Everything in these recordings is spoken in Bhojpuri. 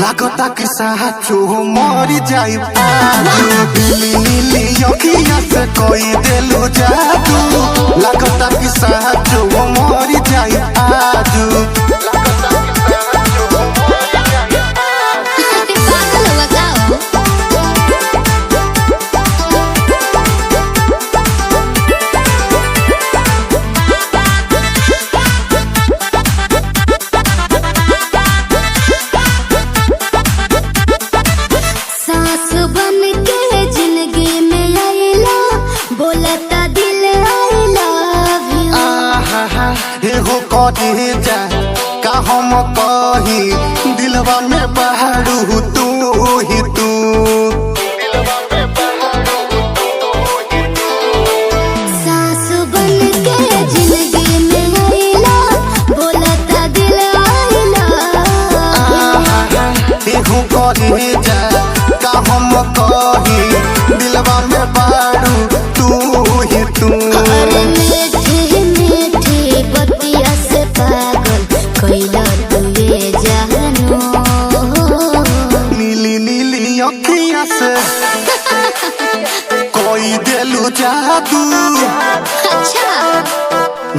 लागता कि साचो मरी जाई नीली नीली अखिया से कोई देलू जादू लागता कि साचो मरी जाई आजू कहे जा का हम कही दिलवा में बहारू तू ही तू सास बन के जिंदगी में आइला बोलता दिल आइला एहो कहे जा का हम कही दिलवा में बहारू तू ही तू नीली नीली अखिया से कोई देलू जादू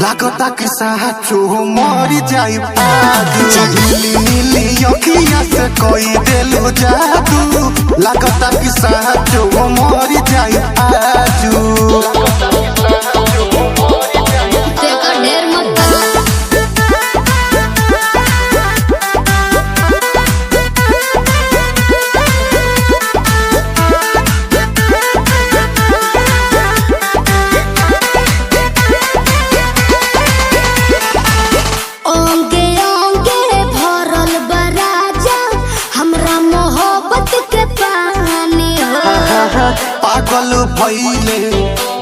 लागता कि साचो मरी जाई आजू नीली नीली अखिया से कोई देलू जादू लागता कि साचो मरी जाई आजू पागल भइले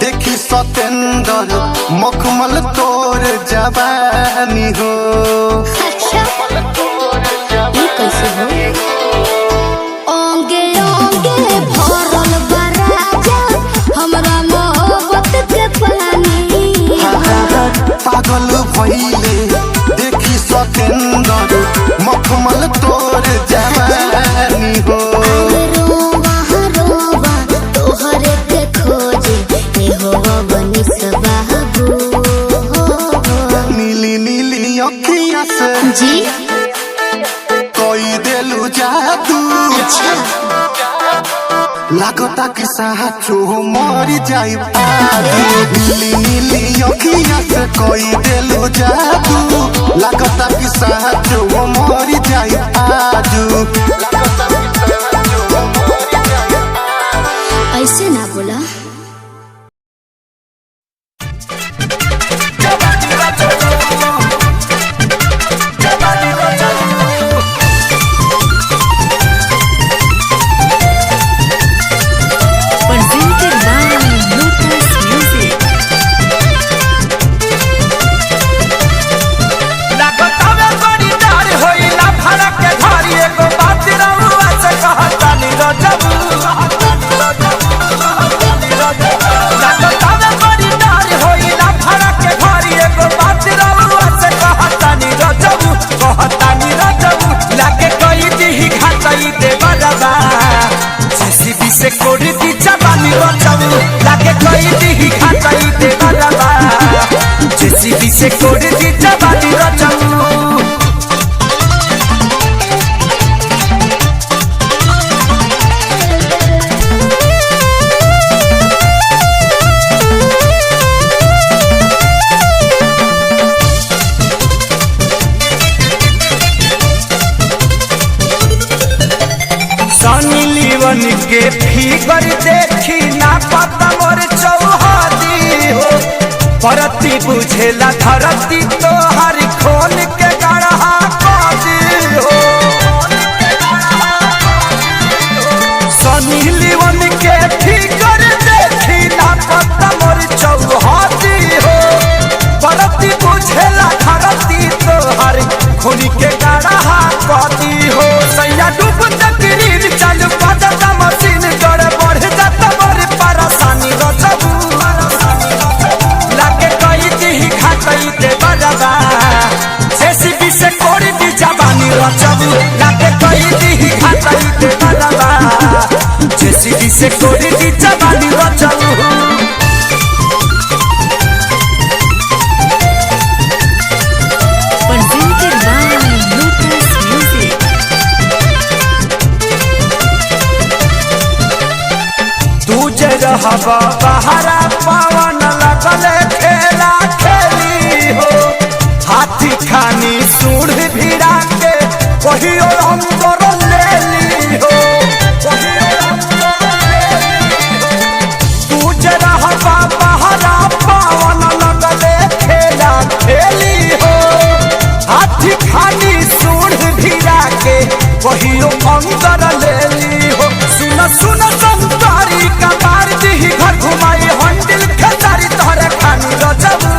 देखी सतेंद्र मखमल तोर जवानी हो ये कैसे हो ओंगे ओंगे भरल बराजा हमरा मोहब्बत के पानी पागल भइले देखी सतेंद्र मखमल तोर जवानी हो नीली नीली अखिया से जी कोई देलू जादू लागता कि साचो मरी जाई आजू नीली नीली अखिया से कोई देलू जादू लागता कि साचो मरी जाई आजू ऐसे ना बोला से कोड़ी दी जवानी रचऊ लागे कोई दी खाचाई दे बलबा जेसीबी से कोड़ी दी जवानी रचऊ लीवन के फिगर देखी ना पता मोर चौहदी हो परती बुझेला धरती तो हर खोल के गढ़ा कदी हो सनी लीवन के फिगर देखी ना पता मोर चौहदी हो परती बुझेला धरती तो हर खोल के गढ़ा कदी हो सैया डूब तकरीर चल पता मशीन कर बढ़ जाता बड़ी परेशानी रचबू लागे कई दी खाई दे बलबा जेसीबी से कोड़ी दी जवानी रचबू लागे कई दी घाटाई दे बरबा जेसीबी से कोड़ी दी जवानी बचाऊ presented by Lotus Music. तू जे रहबा बहरा पवन लगले खेला खेली हो हाथी खानी सूढ़ भिड़ा के कहियो अंदर ले ली हो तू जे रहबा बहरा पवन लगले खेला खेली हो हाथी खानी सूढ़ भिड़ा के कहियो अंदर ले ली हो सुन सुन संतारी का मार दी घर घुमाई हंडिल खेतारी तोहरे खानी रजबू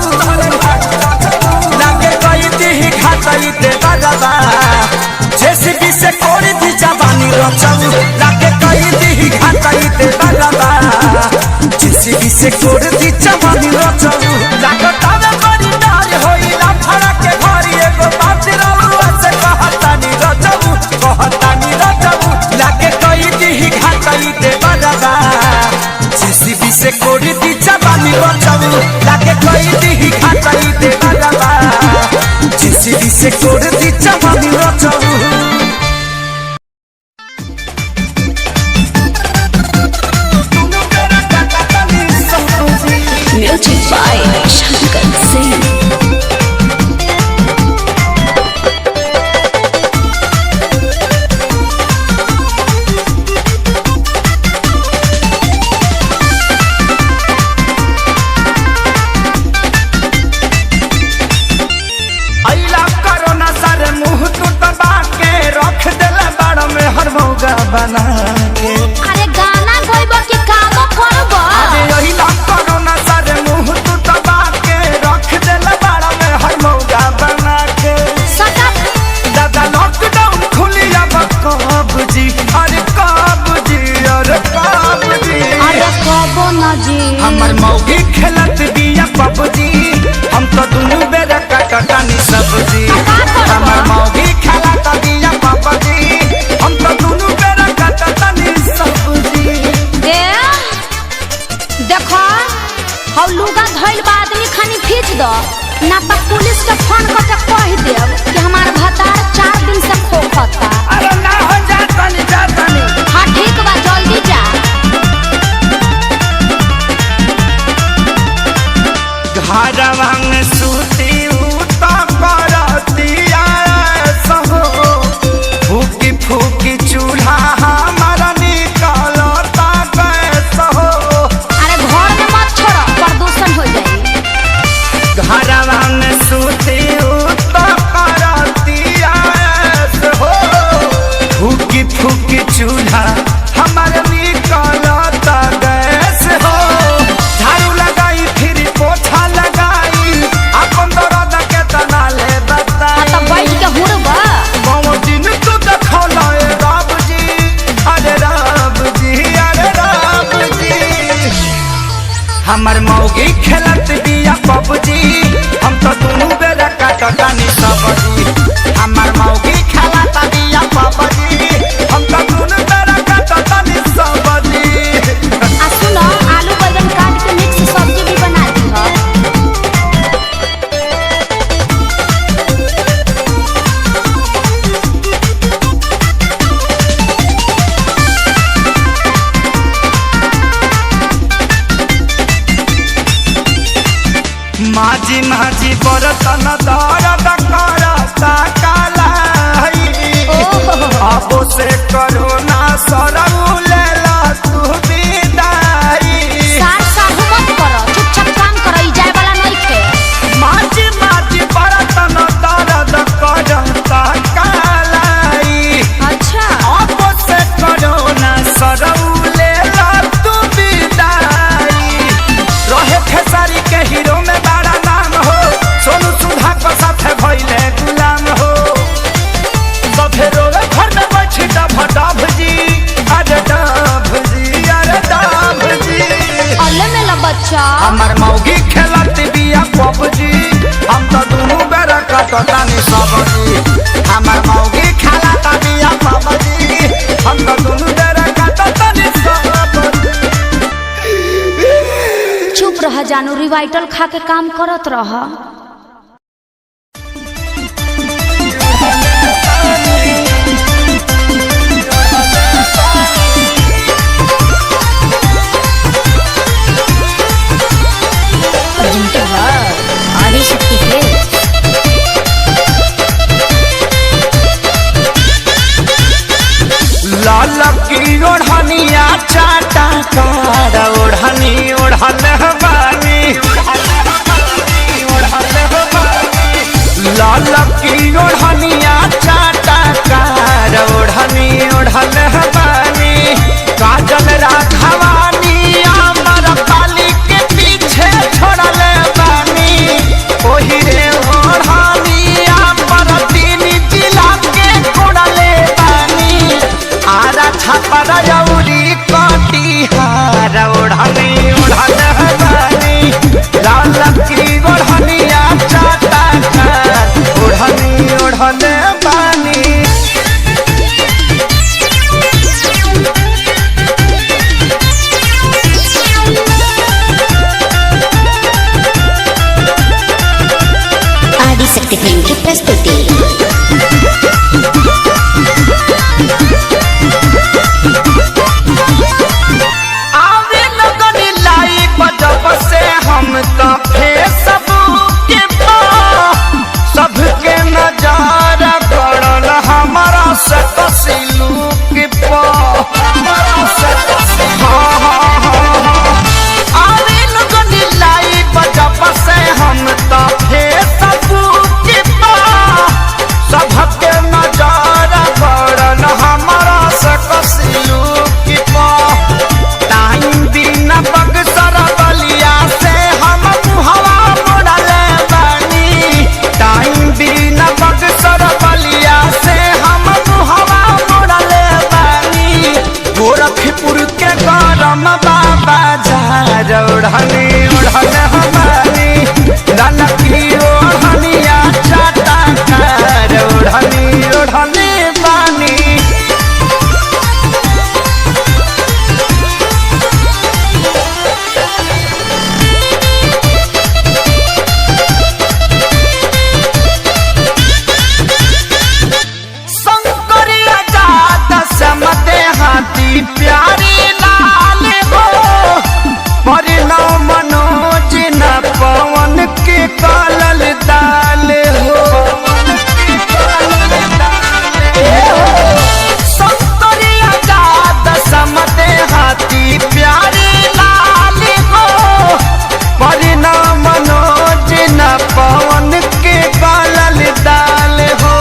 लागे कई दी घाटाई दे बरबा जेसीबी से कोड़ी दी जवानी रजबू लागे कई दी घाटाई दे बरबा जेसीबी से कोड़ी दी जवानी रजबू लागे तावे बड़ी डाल होई ला फड़ा के घरी एगो बात रलुआ से कहतानी रजबू लागे कई दी घाटाई दे बरबा जेसीबी से कोड़ी दी जवानी रजबू लागे कई दी घाटाई दे बरबा जेसीबी से कोड़ी दी जवानी रजबू Music by Shankar Singh. अइला कोरोना सर मुंह तू दबा के रख देले बड़ में हर मौगा बना के अरे गाना गाइबो कि काम करबो? अरे अइला कोरोना सर मुंह तू दबा के रख देले बड़ में हर मौगा बना के सटक दादा लॉकडाउन खुली अब कब जी अरे कब जी अरे कब जी अरे कबो न जी हमर मौगी खेलत बिया पबजी हम तो दुनु बेरा कटकानी सब्जी हमर मौगी खेलत बिया पबजी हम तो दुनु बेरा कटकानी सब्जी ए देखो हौ लुगा धइल बा आदमी खानी खींच दो ना तो पुलिस के फोन करके कह देब कि हमार भतार 4 दिन से खोखता। अरे ना हो जातनी हाँ ठीक बा जल्दी जा। घरवा में सूती उता करतिया सहो फूकी फूकी चूल्हा हमारा निकलता गैस हो अरे घर में मत छोड़ो प्रदूषण हो जाई। घरवा में सूती उता करतिया सहो फूकी फूकी चूल्हा हमारा निकलता गैस हो झाड़ू लगाई फिर पोछा लगाई अपन दर्द के तना ले बता हाँ तो बैठ के हुड़बा बाबू दिन तू देखौला ए रब जी अरे रब जी अरे रब जी हमर मौगी खेलत बिया पबजी हम तो दुनु बेरा काटकानी सब्जी हमर मौगी खेलत बिया पबजी हम तो दुनु बेरा काटकानी सब्जी आ सुनो आलू बैंगन काट के मिक्स सब्जी भी बना दी हो। माझी माझी बरतन दर्द करता कालाई जानू रिवाइटल खा के काम करत रह। लाल की ओढ़निया चाटा कार ओढ़नी ओढ़ल बानी लाल की ओढ़निया चाटा कार ओढ़नी ओढ़ल बानी काजल राघवानी अमर पाली के पीछे छोड़ल बानी ओही रे ओढ़नी अमर तीन जिला के कोड़ले बानी आरा छापर जौरी कटिहार ओढ़नी ओढ़ल बानी लाल की ओढ़निया चाटा कार ओढ़नी ओढ़ल बानी। आदिशक्ति फिल्म की प्रस्तुति। आवे लगन लाई बजब से हम तो फेसबुक पे सबके नजारा पड़ल हमारा से कसिलुक पे आवे लगन लाई बजब से हम तो फेसबुक पे सबके नजारा पड़ल हमारा से कसिलुक पे टाइम दिन बक्सर बलिया से हम हवा मोड़ल बानी टाइम दिन बक्सर बलिया से हम हवा मोड़ल बानी गोरखपुर के गरम बाबा झार ओढ़नी ओढ़ल हमारी लाल की ओढ़निया चाटा कार ओढ़नी ओढ़नी बानी। शंकरिया जात समते हाथी प्यारी लाल हो परिणव मनोज न पवन के कालल दाल हो शंकरिया जात समते हाथी प्यारी लाल हो परिणव मनोज न पवन के कालल दाल हो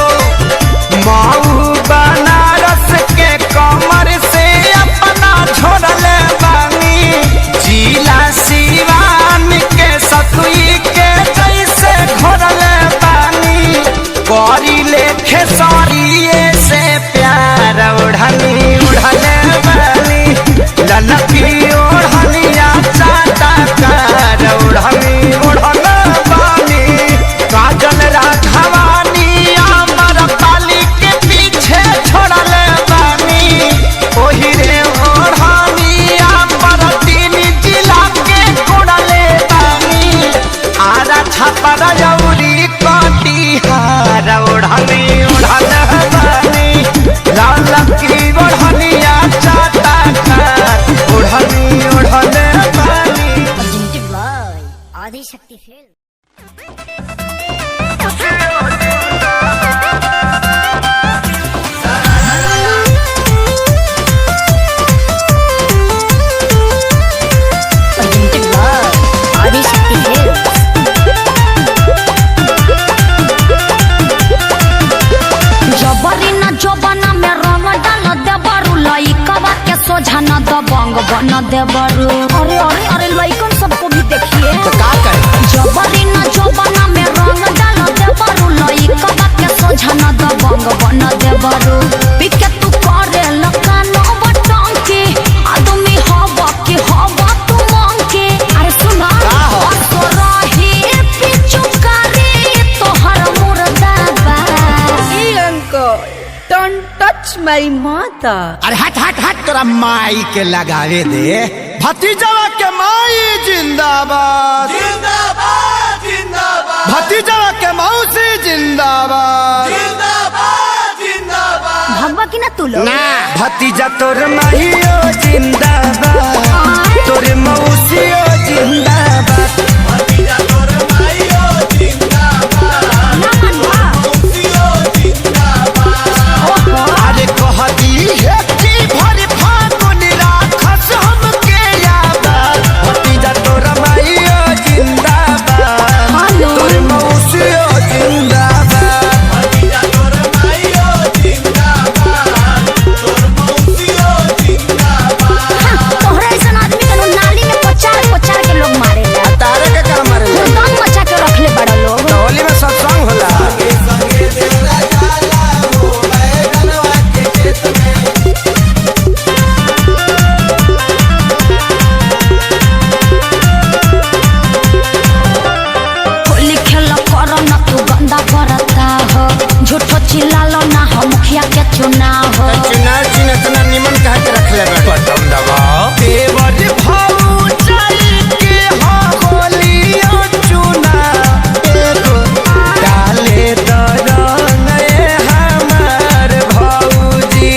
माऊ बनारस के कमर से अपना छोड़ल बानी जिला सिवान के सतुई के जैसे घोड़ल बानी करी लेखे सरिये से प्यार ओढ़नी उड़ल बानी ललकी ओढ़निया चाटा कार ओढ़नी ओढ़ल बानी काजल राघवानी अमर पाली के पीछे छोड़ल बानी ओही रे ओढ़नी अमर तीन जिला के कोड़ले बानी आरा छापर जौरी कटिहार ओढ़नी ओढ़ल बानी लाल की ओढ़निया चाटा कार ओढ़नी ओढ़ल बानी। आदिशक्ति फिल्म। आदिशक्ति फिल्म। जबरी न जोबना में रंग डाल देबरू लइकवा के सोझा न दबंग बन देबरू। अरे अरे अरे लइकन सबको भी देखिए तो का करे जबरी न जोबना में रंग डाल देबरू लइकवा के सोझा न दबंग बन देबरू। पिके तू करे लकानो बटंकी आदमी हवा के हवा तू मंकी। अरे सुना का हो? तो रही पिचु करे तोहर मुर्दाबा। Don't touch my mother. अरे हट हट हट तोरा माई के लगावे दे भतीजवा के माई जिंदाबाद जिंदाबाद जिंदाबाद भतीजवा के मौसी जिंदाबाद जिंदाबाद जिंदाबाद भगवा की ना तू लोग भतीजा तोर माहियो जिंदाबाद तोर मौसियो जिंदाबाद भतीजा तोर माईयो जिंदाबाद मौसियो जिंदाबाद अरे कहती है कि भर फागुन राखस हमके याद भतीजा तोर माहियो जिंदाबाद तोर मौसियो जिंदाबाद भतीजा तोर माईयो जिंदाबाद तोर मौसियो जिंदाबाद तोहरा ऐसा आदमी के नाली में पचार के लोग मारे तारे के काम मारे दम मचा के रखले बड़ा लोग होली में सत्संग होला संगे देवरा जाला हो बैगनवा के खेत में होली खेल करो ना तू गंदा करता हो झूठो चिल्लालो ना हो मुखिया के चुनाव हो चुनाव चिन्ह इतना निमन कह के रख ले बटन दबाओ देवर भाऊ चल के हो होलियो चुना एगो डाले दरंग हमार भौजी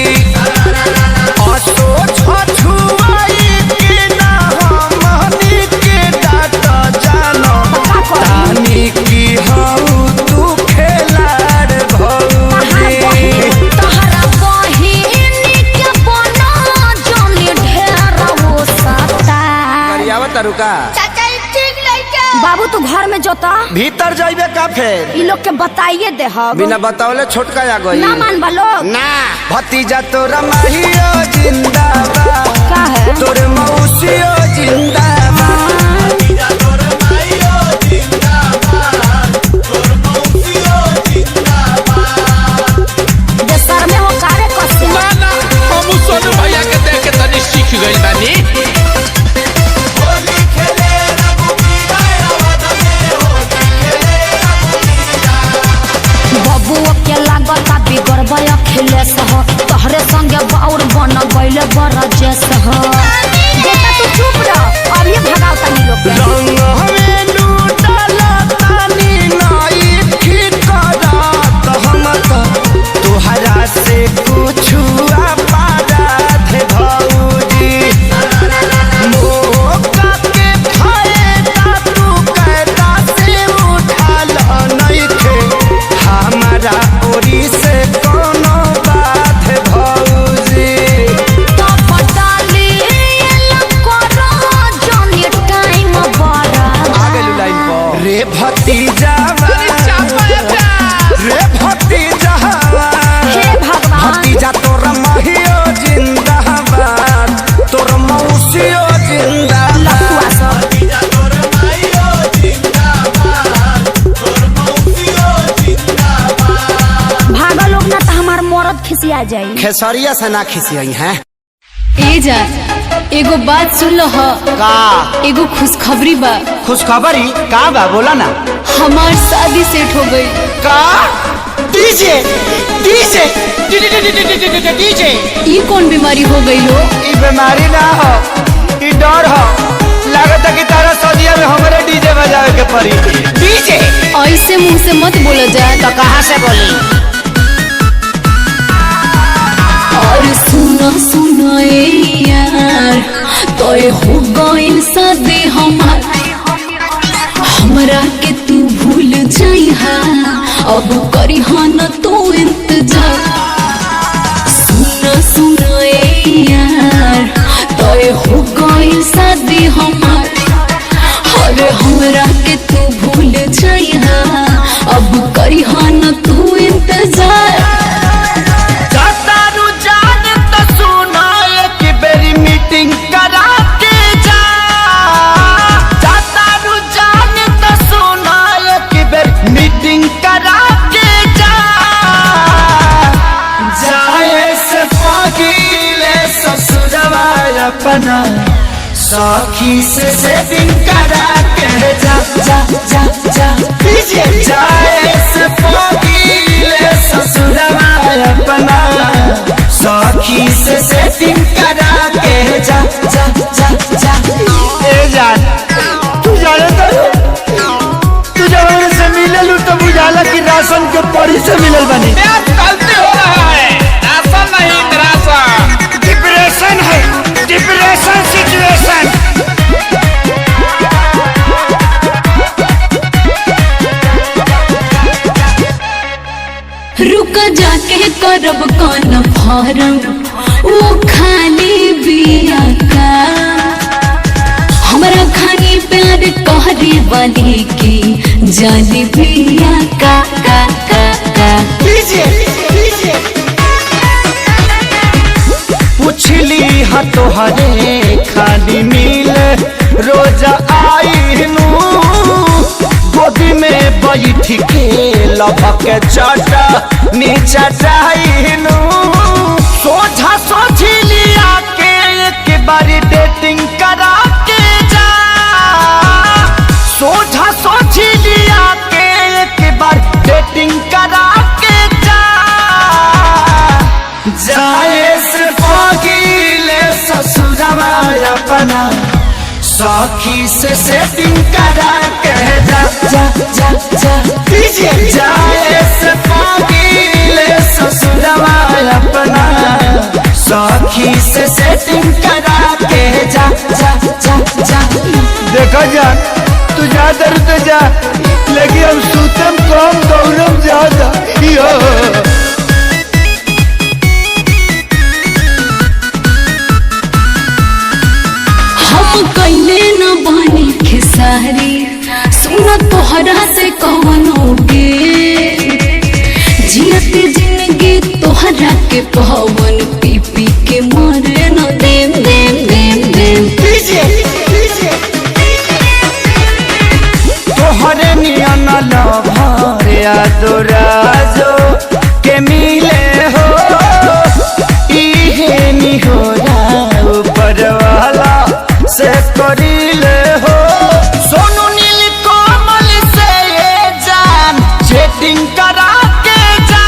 असो छछुआई के ना हमनी के डाट जानो तानी की हऊ तू खेलाड़ भौजी तोहरा बहिन के बना जोनी ढेर वो सता रुका बाबू तू घर में जोता भीतर जाइबे का फेर इ लोग के बताइए दे हम बिना बतावले छोटका आ गई ना मान बा लोग ना भतीजा तोरा माहियो जिंदाबाद का है तोर मौसियो जिंदाबाद भतीजा तोर माईयो जिंदाबाद तोर मौसियो जिंदाबाद देशर में हो कारे कसे ना हम सोनू भैया के देख के तनी सीख गइल बानी होली खेले रघुवीरा अवध में होली खेले रघुवीरा बबुओ के लागता बिगड़बे अखिलेश हो तोहरे संगे बाउर बन गइले बरजेश हो बेटा तू चुप रह अब ये भगाओ तनी लोग के रंग हमें लूटला तानी नाई ठिकरा तो हम तो तुहरा से कुछ अपराध भौजी मौका के फायदा तू कहता से उठाल नहीं थे हमारा ओरी से कोनो बात भौजी तो पटाली करो जोनी टाइम बड़ा आगे लाइन पर रे भतीजा रे भतीजा हे भगवान भतीजा तोर माहियो जिंदाबाद तोर मौसियो जिंदाबाद लखुआ सब भतीजा तोर माईयो जिंदाबाद तोर मौसियो जिंदाबाद भागा लोग ना तो हमार मरद खिसिया जाई खेसरिया से ना खिसियई हैं ए जा एगो बात सुन लो ह का एगो खुशखबरी बा खुशखबरी का बा बोला ना हमार शादी सेट हो गई का डीजे डीजे डीजे ई कौन बीमारी हो गई हो ई बीमारी ना हो ई डर हो लागत कि तारा सदिया में हमारे डीजे बजावे के पड़ी डीजे ऐसे मुंह से मत बोला जा तो कहाँ से बोली और सुना सुना ए यार तो हो गई शादी हमार हमरा के तू भूल जाइहा अब करी न तू इंतजार सुना सुना ए यार तो हो गई शादी हमार अरे हमरा के तू भूल जाइहा अब करी न तू इंतजार तारू जान तो सुना एक बेरी मीटिंग करा के जा तारू जान तो सुना एक बेरी मीटिंग करा के जा जाए से पागीले ससुरवा अपना सखी से सेटिंग करा के जा जा जा जा जाए से पागीले ससुरवा अपना सखी से सेटिंग करा के जा जा जा जा बड़ी से मिलल बनी। गलती हो रहा है, ऐसा नहीं निराशा। डिप्रेशन है, डिप्रेशन सिचुएशन। रुका जाके करब कौन फारम वो खाली बिया का हमरा खानी प्यार कहरे वाली की जाली बिया का का का का पूछली हा तोहरे खाली मिल रोज आईनू गोदी में बैठ के लभक चाटा नीचा चाहनू सोझा सोची लिया के एक बारी डेटिंग करा के जा सोझा सोची लिया के एक बार डेटिंग करा के जा जाए से पगीले ससुरवा अपना सखी से सेटिंग करा के जा जा जा जा दीजिए जाए से पगीले ससुरवा अपना सखी से सेटिंग करा के जा जा जा जा। देखो जा तू जा दर तो जा लेकिन हम सूतम कम दौड़म ज्यादा यो। कैले न बनी खेसारी सुन तोहरा से कवनोगे जियत जिंदगी तोहरा के पवन पी पी के मरे न देम देम देम देम। तोहरे नियन लभर यादराजो के मिले हो इहे निहोरा ऊपर वाला से करीले हो सोनू नील कोमल से ये जान चेटिंग करा के जा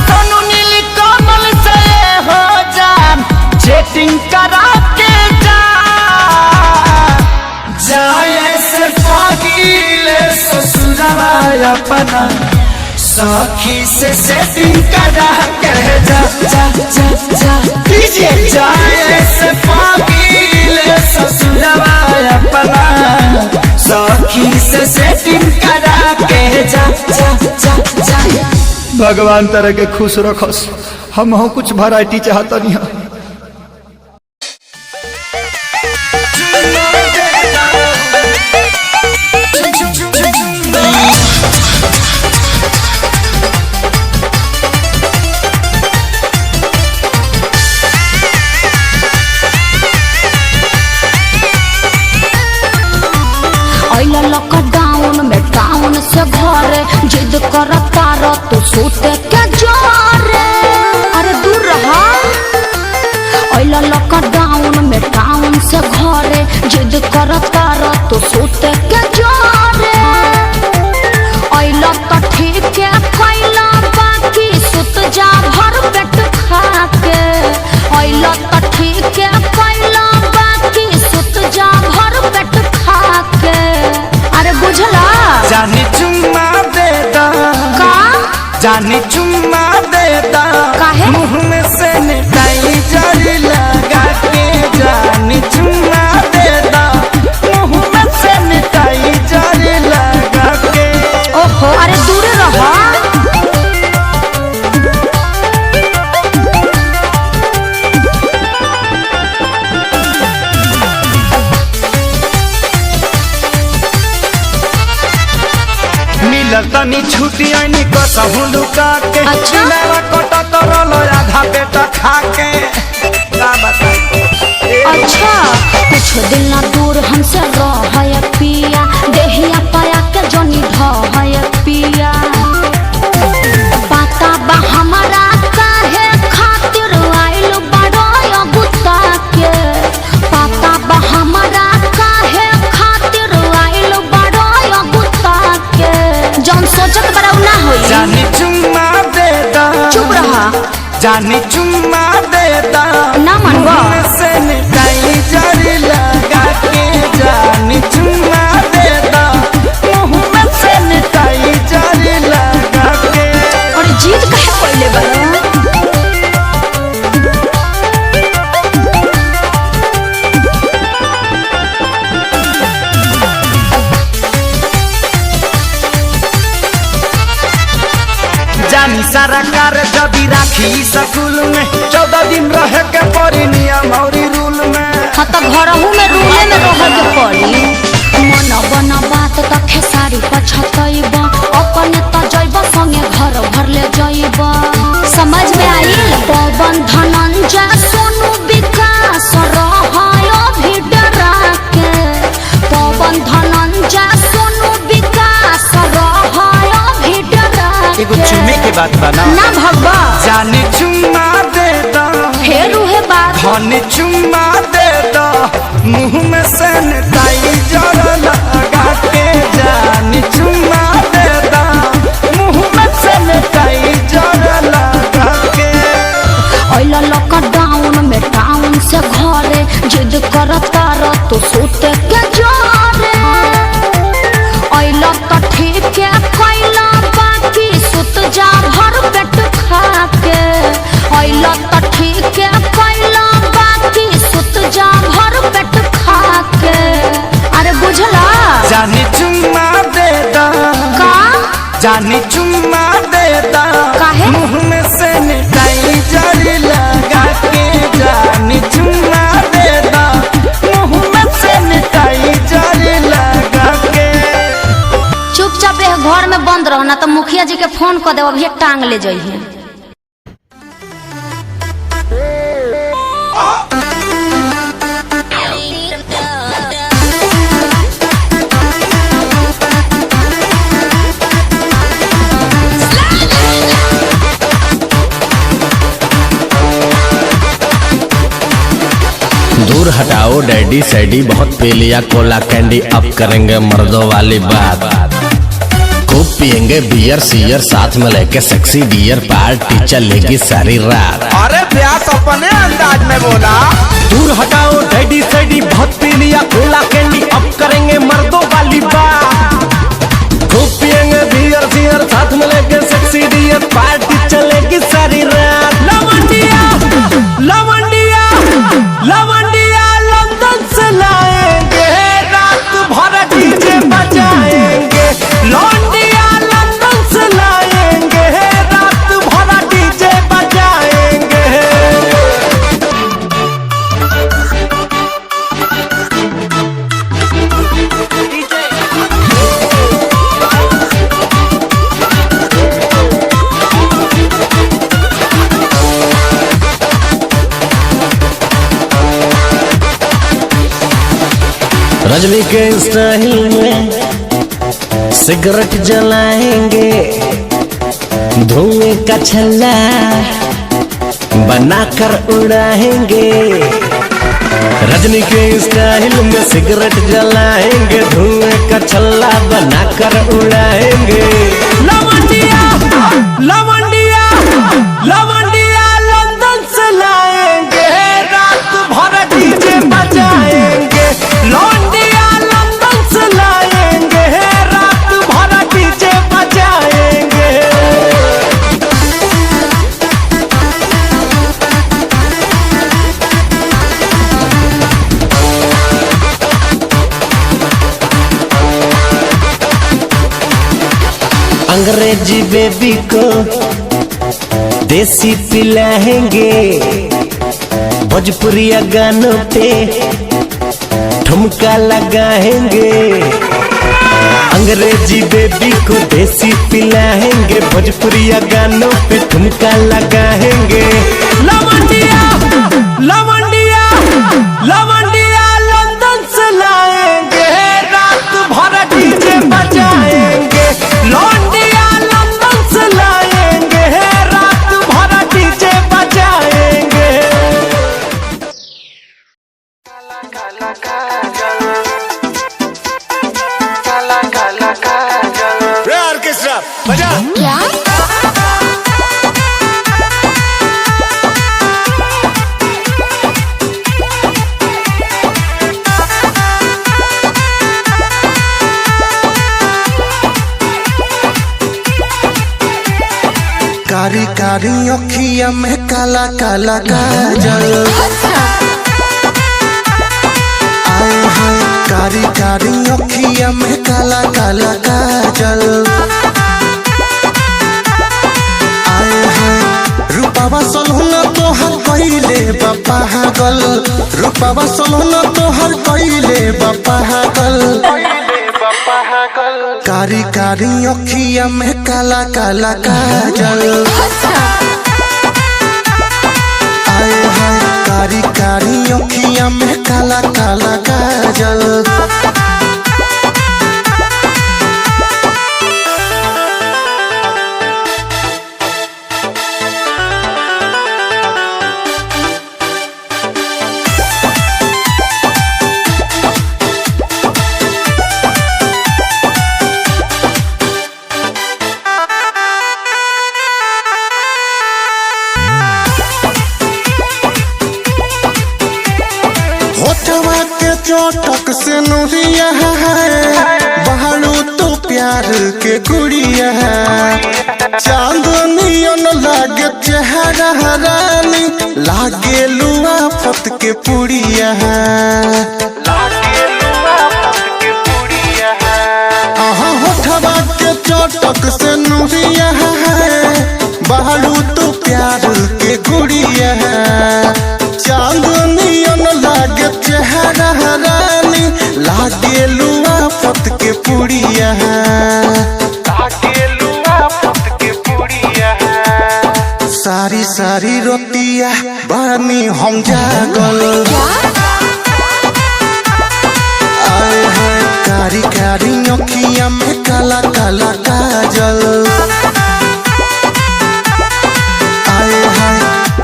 सोनू नील कोमल से हो जान चेटिंग करा के जा जाए से पगीले ससुरवा अपना सखी से सेटिंग करा के जा जा जा जा दीजिए जाए से पगीले ससुरवा अपना सखी से सेटिंग करा के जा जा जा जा। भगवान तरह के खुश रखस हम हो कुछ वैरायटी चाहता नहीं है। लॉकडाउन में टाउन से घरे जिद करता रह तो सोते के जोरे अरे दूर रहा। लॉकडाउन में टाउन से घरे जिद करता रह तो सोते के जोरे तो ठीक है खैला बाकी सुत जा भर पेट खा के तो ठीक है खैला बाकी सुत जा भर पेट खा के अरे बुझला जानी चुम्मा दे दा का जानी चुम्मा दे दा काहे मुँह में से निकाई जरी लगा के जानी चुम्मा दे दा मुँह में से निकाई जरी लगा के। ओहो अरे दूर रहो। तनी छुट्टी आनी कसहु लुका के अच्छा? मेरा कोटा तरल आधा पेटा खा के का बता। अच्छा कुछ दिन ना दूर हमसे रह पिया देहिया पाया के जनी ढह पिया पता बा हमारा काहे खातिर आइल बड़ो गुस्सा के पता बा हमारा काहे खातिर आइल बड़ो गुस्सा के जौन सोचत बड़ा ना होई। जानी चुम्मा दे दा चुप रहा। जानी चुम्मा दे दा ना मनवा से निकाई जरी लगा के जानी चुम्मा दे दा मुँह में से निकाई जरी लगा 14 दिन रहे के पड़ी नियम और रूल में। हाँ तो घरहू में रूले में रह के पड़ी। मन बना बात त खेसारी पछतैब अपने त जैब संगे घर भर ले जैब। समझ में आई? पवन धनंजय सोनू विकास रहायो भी डरा के। पवन धनंजय सोनू विकास रहायो भी डरा के। एगो चुमे के बात बना ना भगवा जाने चुम्मा दे दा फेर उहे बात धनी चुम्मा दे दा मुँह में सैनिटाइजर लगा के। जाने चुम्मा दे दा मुँह में सैनिटाइजर लगा के। अइल लॉकडाउन में टाउन से घरे जिद करता रह तो सोते के जोरे। अइल त ठीक है कैला बाकी सुत जा भर पेट खा के। अइल त ठीक है कैला बाकी सुत जा भर पेट खा के। अरे बुझला जाने चुम्मा दे दा का जाने चुम्मा दे दा काहे? मुँह में सैनिटाइजर लगा के। जाने चुम्मा दे दा मुँह में सैनिटाइजर लगा के। चुपचाप एक घर में बंद रहो ना तो मुखिया जी के फोन कर दे अभी टांग ले जाइए। दूर हटाओ डैडी सैडी बहुत पी लिया कोला कैंडी अब करेंगे मर्दों वाली बात। खूब पियेंगे बियर सियर साथ में लेके सेक्सी डियर पार्टी चलेगी सारी रात। अरे व्यास अपने अंदाज में बोला। दूर हटाओ डैडी सैडी बहुत पी लिया कोला कैंडी अब करेंगे मर्दों वाली बात। खूब पियेंगे बियर सियर साथ में लेके सेक्सी डियर पार्टी चलेगी सारी रात। लवंडिया लवंडिया लवंडिया लंदन से लाएंगे रात भर डीजे बजाएंगे। लवंडिया लंदन से लाएंगे रात भर डीजे बजाएंगे। रजनी के स्टाइल में सिगरेट जलाएंगे धुएं का छल्ला बनाकर उड़ाएंगे। रजनी के स्टाइल में सिगरेट जलाएंगे धुएं का छल्ला बनाकर उड़ाएंगे। लवंडिया लवंडिया लवंडिया लंदन से लाएंगे रात भर डीजे बजाएंगे। लवंडिया लंदन से लाएंगे रात भर डीजे बजाएंगे। अंग्रेजी बेबी को देसी पिलाएंगे भोजपुरिया गानों पे ठुमका लगाएंगे। अंग्रेजी बेबी को देसी पिलाएंगे भोजपुरिया गानों पे ठुमका लगाएंगे। लवंडिया लवंडिया लवंडिया लंदन से लाएंगे रात भर डीजे बजाएंगे। लवंडिया लंदन से लाएंगे रात भर डीजे बजाएंगे। ऑर्केस्ट्रा बजा। क्या कारी कारी अखिया में काला काला काजल। आए हाय कारी कारी अखिया में काला काला काजल। आए हाय रूपावा सलोना तोहर कइले बा पागल, रूपावा सलोना तोहर कइले बा पागल। कारी कारी अखिया में काला काला काजल, आए हाय कारी कारी अखिया में काला काला काजल। चोटक से नुरिया है बहारू तो प्यार के गुड़िया है। चांदनियन लागे चेहरा रानी, लागे लुआ फत के पुड़िया है। होठवा के चोटक से नुरिया है बहारू तो प्यार के गुड़िया है। चांदनियन लागे चेहरा रानी, लागे लुआ फत के पुड़िया है। सारी सारी रोतिया बानी हम जागल, आए हैं कारी कारी अखिया में काला काला काजल। आए हैं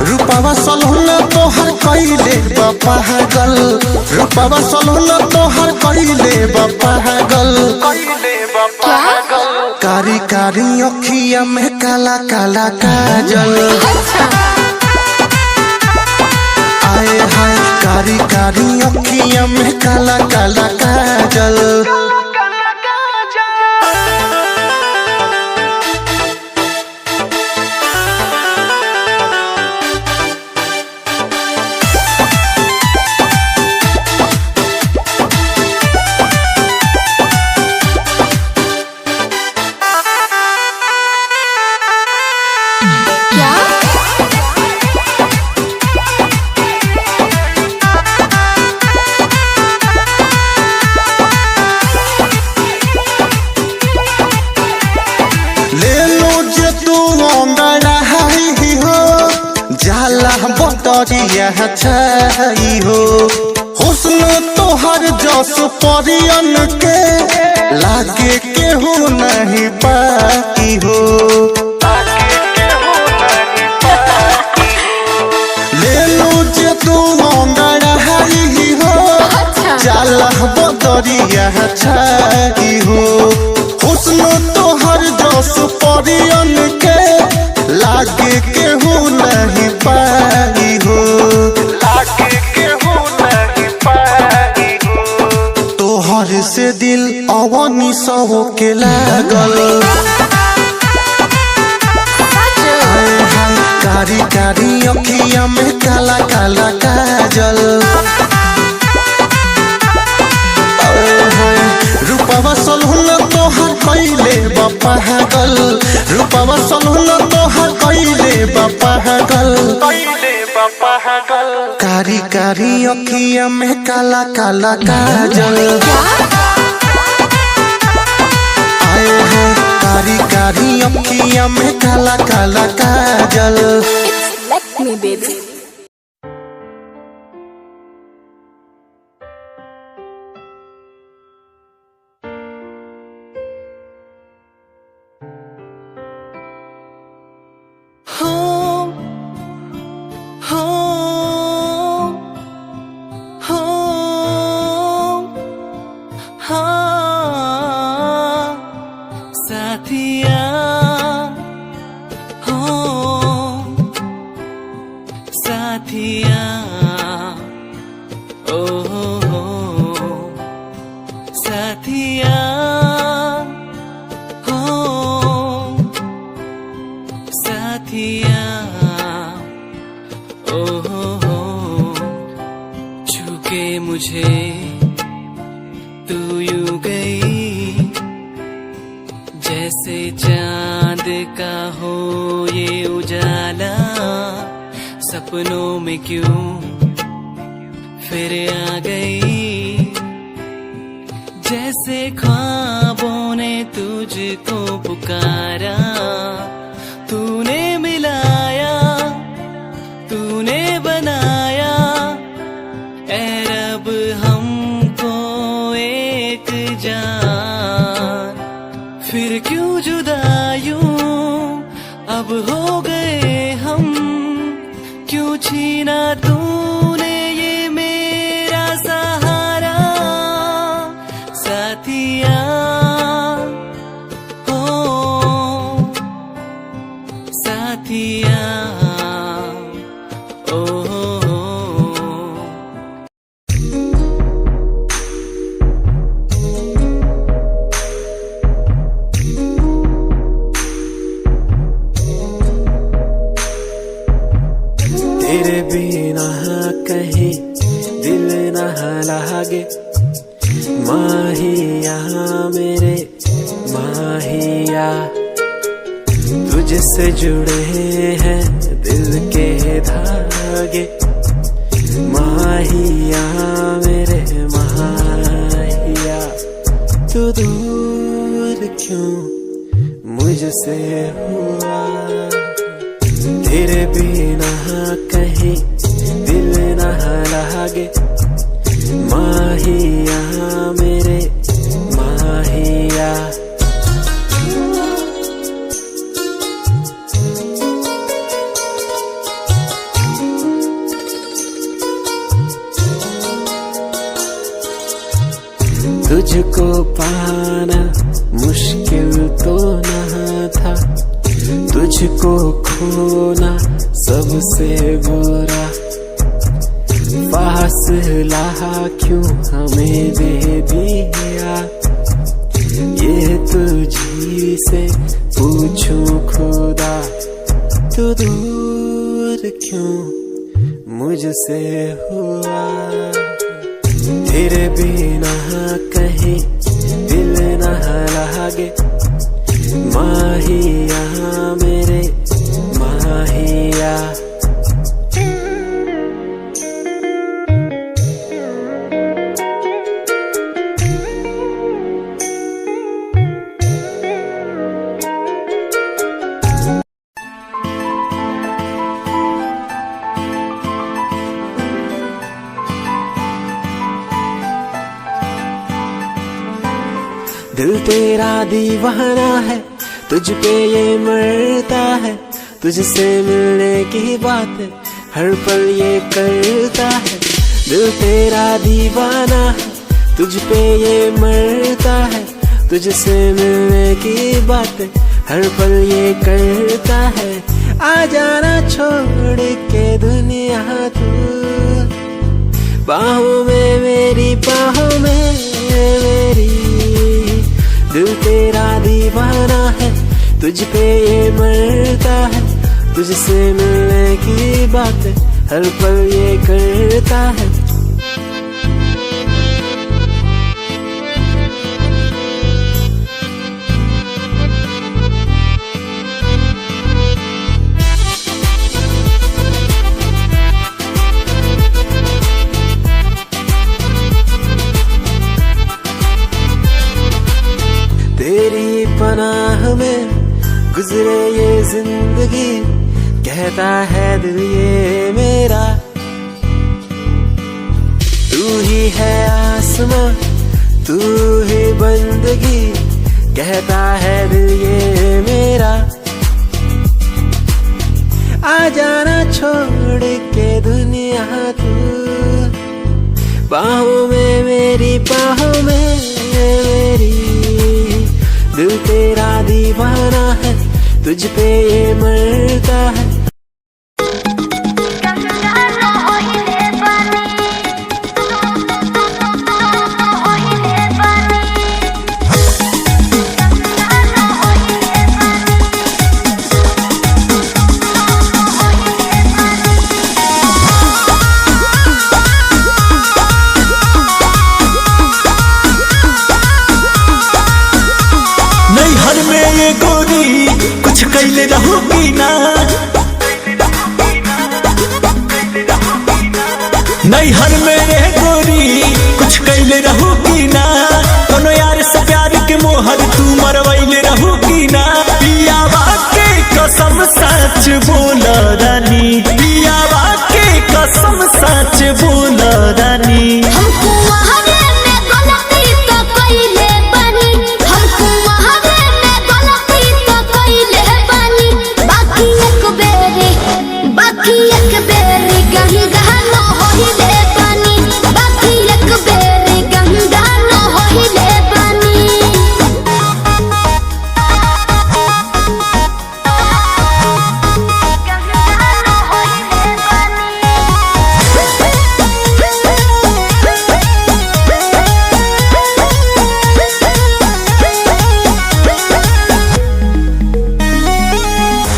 रूपावा सलोना तोहर कइले बा पागल, रूपावा सलोना तोहर कइले बा पागल। कारी कारी अखिया में काला काला काजल, आए हाय कारी कारी अखिया में काला काला काजल। बतरिया छई हो हुस्न तोहर जस परियन के, लागे केहू नहीं पाई हो। ले लो जे तू अंगड़ाई हो, जाला बतरिया छई हो हुस्न तोहर जस परियन के, लागे केहू नहीं पाई हो। तोहर से दिल अवनी सहो के लागल, कारी कारी अखिया में काला काला काजल। रूपावा सलोना तोहर कइले बा पागल, रूपावा सलोना तोहर कइले बा पागल। कारी कारी अखिया में काला काला काजल, आए हैं कारी कारी अखिया में काला काला काजल। Let me baby. साथिया हो साथिया ओ साथिया हो साथिया ओ छूके मुझे तू यूं गई जैसे चांद का हो ये उजाला, सपनों में क्यों फिर आ गई। जैसे ख्वाबों ने तुझको पुकारा, तूने मिलाया, तूने बनाया, ऐ रब हमको एक जान। फिर क्यों जुदा यूं अब हो गए हम, क्यों छीना तूने ये मेरा सहारा। साथिया हो साथिया ओ तेरे बिना कहीं दिल न लागे, माहिया मेरे माहिया। तुझसे जुड़े हैं दिल के धागे, माहिया मेरे माहिया। तू दूर क्यों मुझसे हुआ, तेरे बिना कहीं दिल न लागे, माहिया मेरे माहिया। तुझको पाना मुश्किल तो न था, तुझको खोना सबसे बुरा। फासला क्यों हमें दे दिया, ये तुझी से पूछूं खुदा। तू दूर क्यों मुझसे हुआ, तेरे बिना कहीं दिल न लागे, माहिया मेरे माहिया। दिल तेरा दीवाना है, तुझ पे ये मरता है। तुझसे मिलने की बात हर पल ये करता है। दिल तेरा दीवाना है, तुझ पे ये मरता है। तुझसे मिलने की बात हर पल ये करता है। आ जाना छोड़ के दुनिया तू, बाहों में मेरी बाहों में मेरी। दिल तेरा दीवाना है, तुझ पे ये मरता है। तुझसे मिलने की बात हर पल ये करता है। तेरी पनाह में गुजरे ये जिंदगी, कहता है दिल ये मेरा। तू ही है आसमां, तू ही बंदगी, कहता है दिल ये मेरा। आ जाना छोड़ के दुनिया तू, बाहों में मेरी बाहों में मेरी। दिल तेरा दीवाना है, तुझ पे ये मरता है। नैहर में गोरी कुछ कैले रहू की ना, कोनो यार से प्यार के मोहर तू मरवैले रहू की ना। पियावा के कसम सच बोल रानी, पियावा के कसम सच बोल रानी। हमको वहारे में गलती तो कइले बानी, हमको वहारे में गलती तो कइले बानी। बाकी एक बेरी गंगा न होइले बानी, बाकी एक बेरी गंगा न होइले बानी।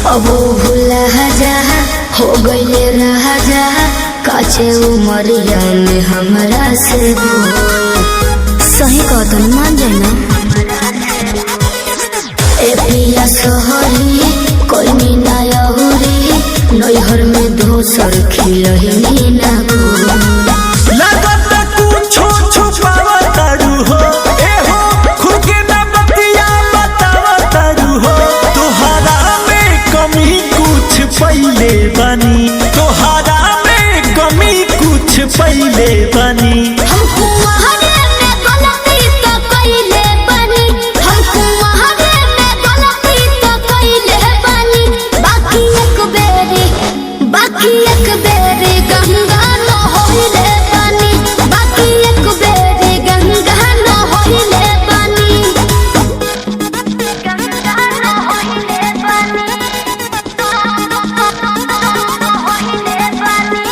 अब भूला जा हो गईले रहा जा, काचे उमरिया में हमरा से बोल। सही कहतन मान जाना ए पिया सोहरी कोई मीना यहुरी, नैहर में दोसर खिलही ना लगत कुछो छुपावा तारू हो, ए हो खुद के ना बतिया बतावा तारू हो। तोहरा में कमी कुछ पहिले बनी, तोहरा में कमी कुछ पहिले बनी। हमको वहारे में गलती तो कइले बानी, हमको वहारे में गलती तो कइले बानी। बाकी एक बेरी गंगा न होइले बानी, बाकी एक बेरी गंगा न होइले बानी, गंगा न होइले बानी, होइले बानी।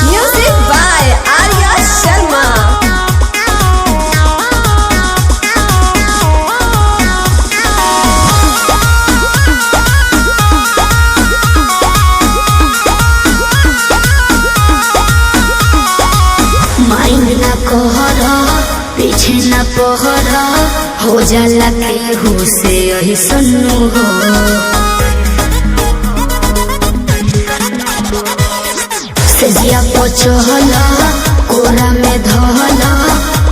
Music by Arya Sharma. Mind ना कहर पीछे ना पहर, हो जाला केहू से यही सन्नु हो। सेजिया पचहल कोरा में धहल,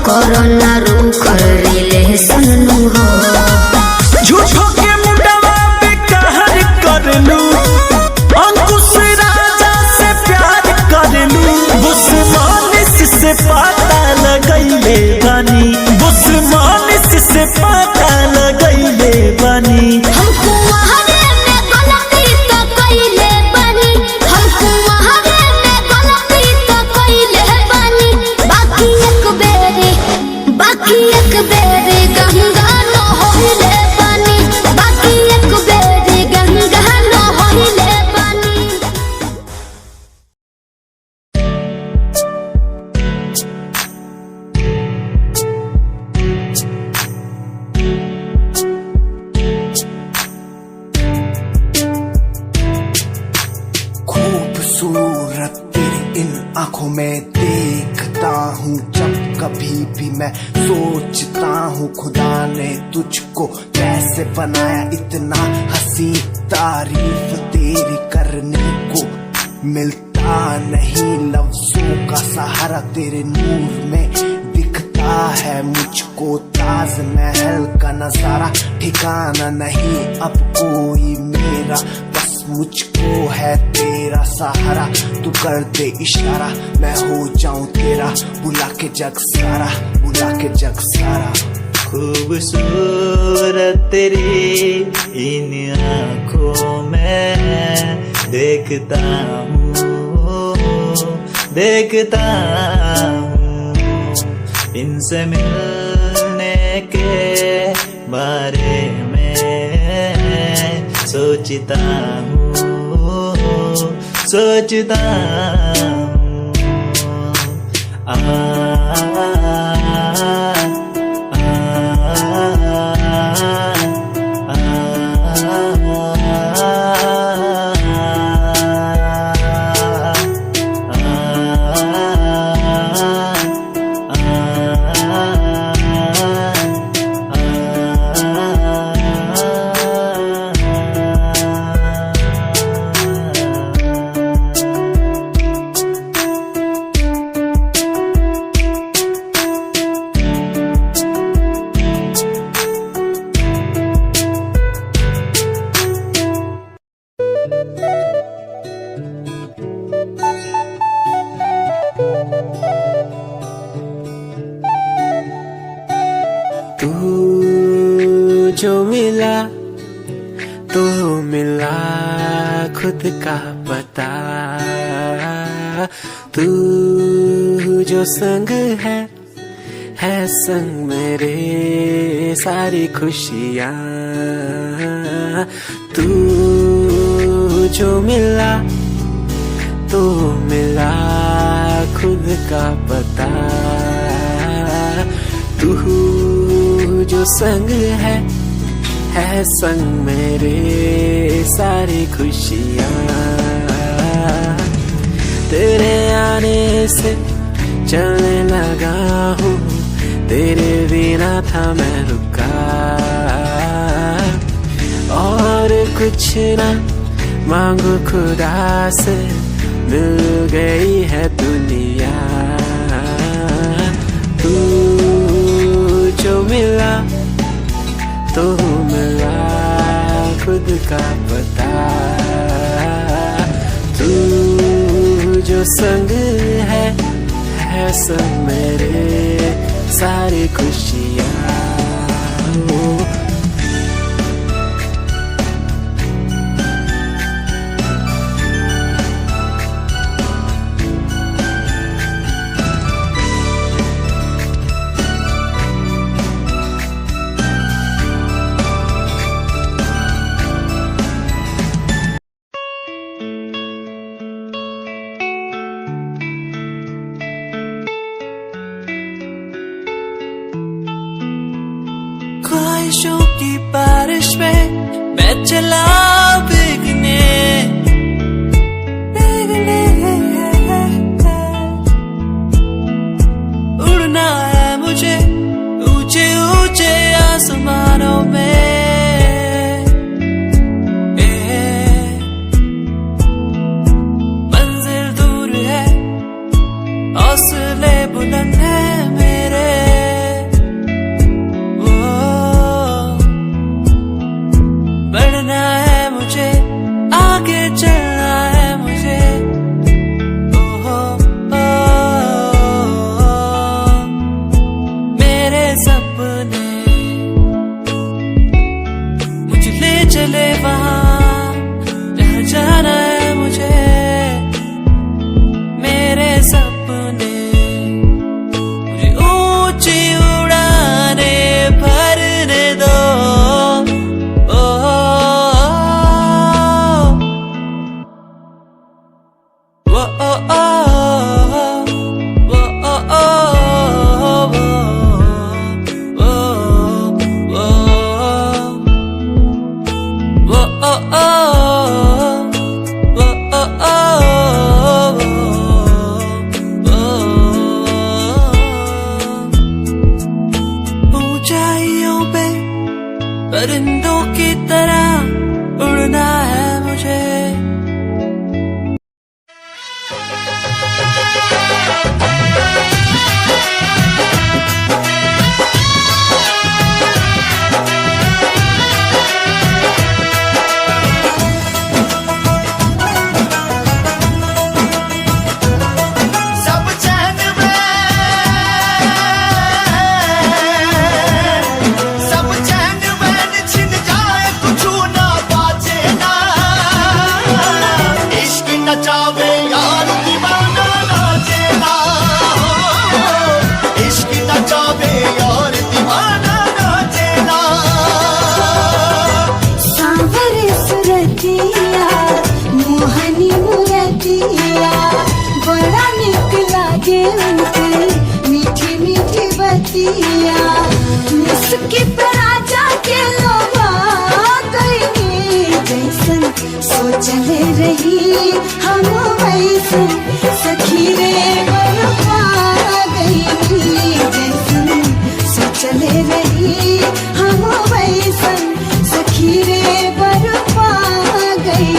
कोरोना रू कर रिले सन्नु हो। झूठो के मुंडवा पे कहर करलू, अंकुश राजा से प्यार करलू। बुस्मानिस से पता लगैले बानी, बुस्मानिस से पता लगैले बानी। हमको वहारे में गलती तो कइले बानी, हमको वहारे में गलती तो कइले बानी। बाकी एक बेरी गंगा न होइले बानी, बाकी एक बेरी गंगा न होइले बानी। खूबसूरत तेरी इन आंखों में देखता हूँ जब कभी भी मैं सोचता हूँ खुदा ने तुझको कैसे बनाया इतना हंसी। तारीफ तेरी करने को मिलता नहीं, लफ्जों का सहारा तेरे नूर में दिखता है मुझको। ताजमहल का नजारा ठिकाना नहीं अब कोई मेरा, बस मुझको है तेरा सहारा। तू कर दे इशारा मैं हो जाऊं तेरा, बुला के जग सारा, बुला के जग सारा। खूबसूरत तेरी इन आँखों में देखता हूँ, इनसे मिलने के बारे में सोचता हूँ, सोचता हूँ। जो मिला तो मिला खुद का पता। तू जो संग है संग मेरे सारी खुशियाँ। तू जो मिला तो मिला खुद का पता। तू जो संग है संग मेरे सारी खुशियाँ। तेरे आने से चलने लगा हूँ, तेरे बिना था मैं रुका। और कुछ ना मांगो खुदा से, मिल गई है दुनिया। तू जो मिला तो मिला खुद का पता। तू जो संग है संग मेरे सारी खुशियाँ। ख्वाहिशों की बारिश में मैं चला भीगने, उड़ना है मुझे ऊंचे ऊंचे आसमानों में। मंजिल दूर है, हौसले बुलंद है मेरे। बढ़ना है मुझे, आगे चलना है मुझे। मेरे सपने मुझे ले चले वहाँ जहाँ जाना है मुझे। मेरे सपने मुझे ऊंची उड़ाने भरने दो। ऊंचाइयों पे परिंदों की तरह उड़ना है मुझे। मोहनी मुरतिया बड़ा निक लागे उनके मीठी मीठी बतिया। मुस्की पे राजा के लोभा गई, जैसन सोचले रही हम वैसन सखी रे बरपा गई। जैसन सोचले रही हम वैसन सखी रे बरपा गई।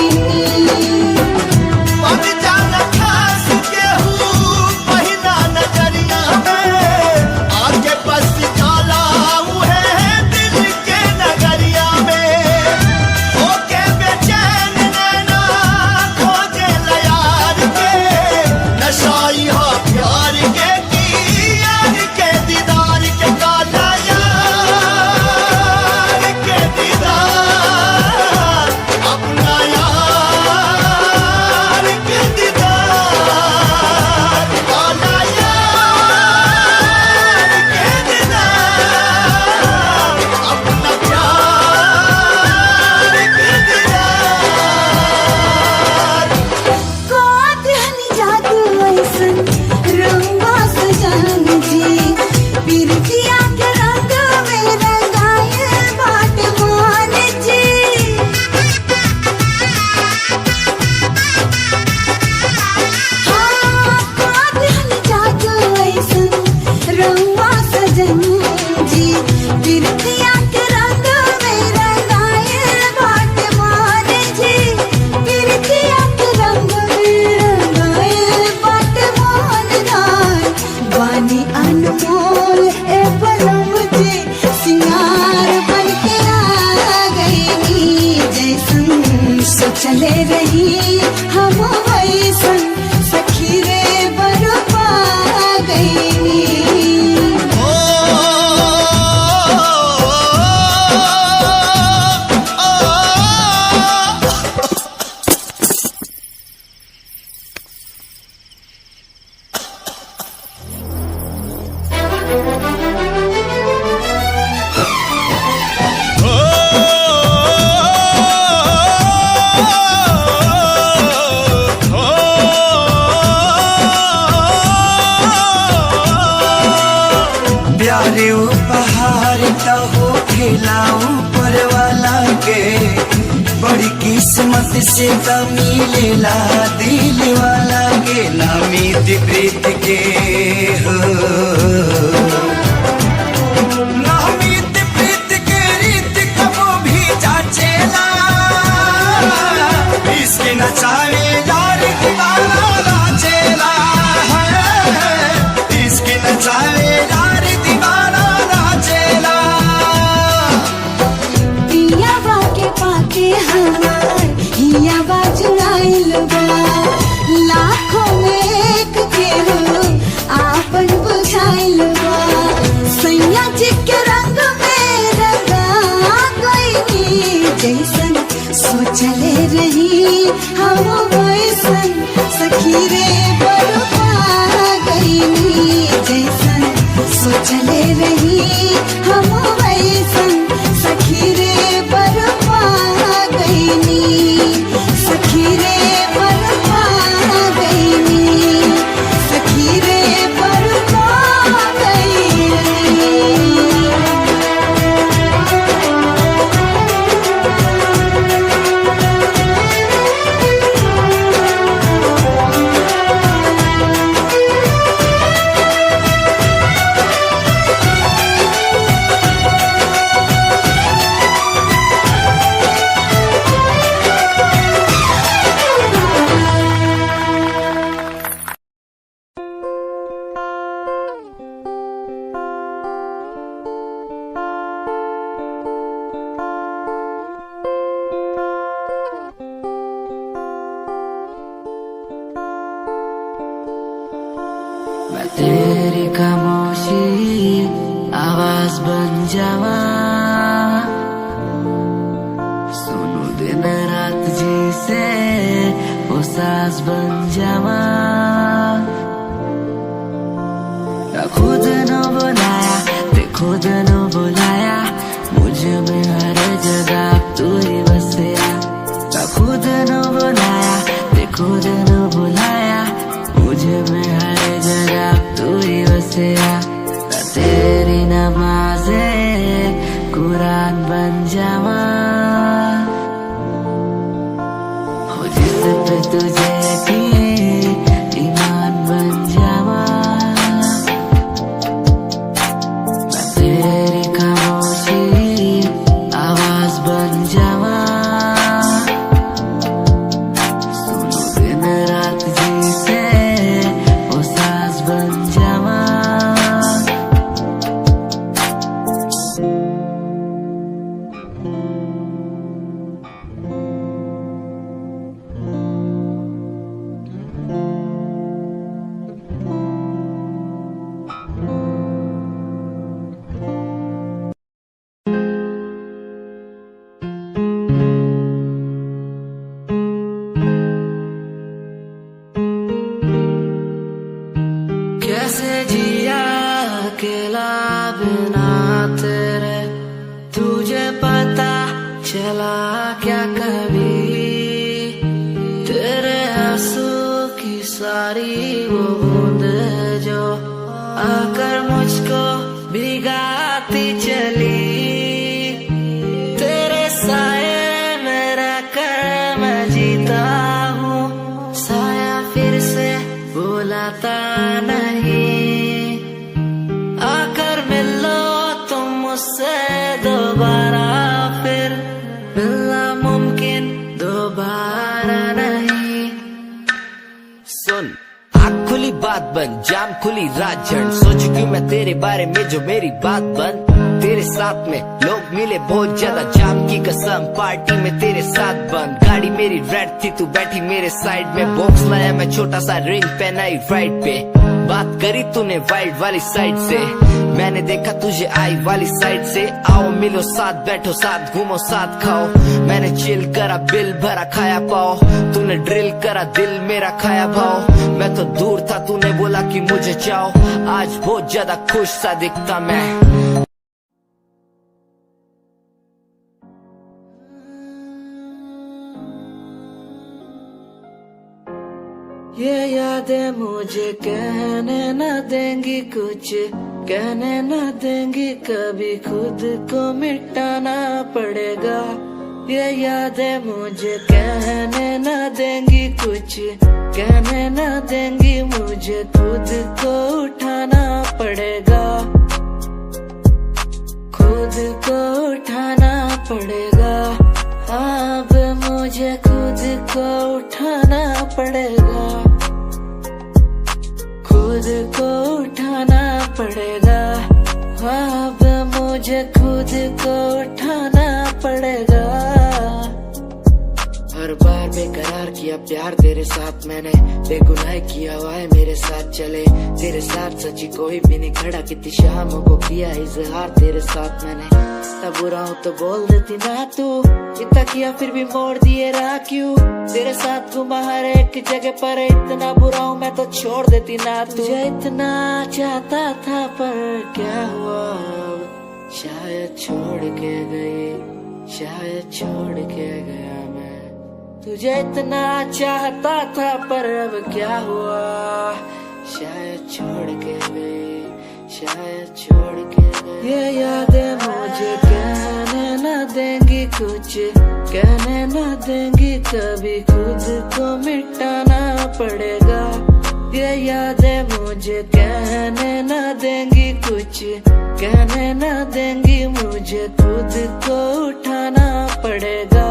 के ऐसन रंगा सजन जी बिरतिया के रंग में रंगाए बाट मान जी हाँ कातिल जादू ऐसन रंगा सजन जी बिरतिया के रंग में रंगाए बाट मान जी बिरतिया के रंग में रंगाए बाट मान दान वानी अनमोल ए पलम जी सिंगार बन के आ गई जैसन सोचले रही हम वैसन सखी रे बरपा गई प्यारे उपहार तो हो खिलाऊं पर वाला के बड़ी किस्मत से तो मिलेला दिल वाला के नामीत प्रीत के हो नामीत प्रीत के रीत कबो भी जाचेला इसके नचावे यार दीवाना नाचेला इसके नचावे यार दीवाना नाचेला पियावा के पाके हमार हियावा जुड़ाइल बा लाखों में एक के हो आपन बुझाइल बा सैया जी के रंग में रंगा गई जैसन सोचले रही हम वैसन सखी रे बरपा गई जैसन सोचले रही हम वैसन सखी रे बरपा गई सखी रे बरपा गई सखी रे बरपा गई मैं तेरी खामोशी आवाज बन जावा सुनो दिन रात जी से वो सास बन जावा खुद न बुलाया ते खुद न बुलाया मुझे में हर जगह तू ही बसया खुद न बुलाया ते खुद न बुलाया मुझे में हर जगह तू ही बसया तेरी नमाज़े कुरान बन जावा हो जिस पे तुझे यकीन ईमान बन जावा मैं तेरी खामोशी आवाज बन जावा सुनो दिन रात जी से वो सास बन जावा कैसे जिया अकेला बिना तेरे तुझे पता चला क्या कभी तेरे आंसू की सा सारी वो बूंद जो आकर मुझको भिगाती चली, तेरे साए मेरा कर मैं जीता हूँ, साया फिर से बुलाता नहीं, आकर मिलो तुम मुझसे दोबारा, फिर मिलना मुमकिन दोबारा नहीं। सुन, आँख खुली बात बन, जाम खुली रात झड़, सोचू क्यों मैं तेरे बारे में जो मेरी बात बन, तेरे साथ में लोग मिले बहुत ज्यादा, जाम की कसम पार्टी में तेरे साथ बंद, गाड़ी मेरी रेड थी तू बैठी मेरे साइड में, बॉक्स लाया मैं छोटा सा रिंग पहनाई राइट पे, बात करी तूने वाइड वाली साइड से, मैंने देखा तुझे आई वाली साइड से, आओ मिलो साथ बैठो साथ घूमो साथ खाओ, मैंने चिल करा बिल भरा खाया पाओ, तूने ड्रिल करा दिल मेरा खाया भाव, मैं तो दूर था तूने बोला कि मुझे चाहो, आज बहुत ज्यादा खुश सा दिखता मैं। ये यादें मुझे कहने न देंगी कुछ, कहने न देंगी कभी, खुद को मिटाना पड़ेगा, ये यादें मुझे कहने न देंगी कुछ, कहने न देंगी मुझे, खुद को उठाना पड़ेगा, खुद को उठाना पड़ेगा, अब मुझे खुद को उठाना पड़ेगा, खुद को उठाना पड़ेगा, अब मुझे खुद को उठाना पड़ेगा। हर बार बेकरार किया प्यार तेरे साथ मैंने, बेगुनाह किया हुआ है मेरे साथ चले, तेरे साथ सच्ची कोई भी नहीं खड़ा, कितनी शामों को किया इजहार तेरे साथ मैंने, तब बुरा हूँ तो बोल देती ना तू, इतना किया फिर भी मोड़ दिए राह क्यों, तेरे साथ घुमा हर एक जगह पर, इतना बुरा हूँ मैं तो छोड़ देती ना तू, तुझे इतना चाहता था पर क्या हुआ अब, शायद छोड़ के गई, शायद छोड़ के गया मैं, तुझे इतना चाहता था पर अब क्या हुआ, शायद छोड़ के गई, शायद छोड़ के गई, ये यादें मुझे कहने न देंगी कुछ, कहने न देंगी कभी, खुद को मिटाना पड़ेगा, ये यादें मुझे कहने न देंगी कुछ, कहने न देंगी मुझे, खुद को उठाना पड़ेगा।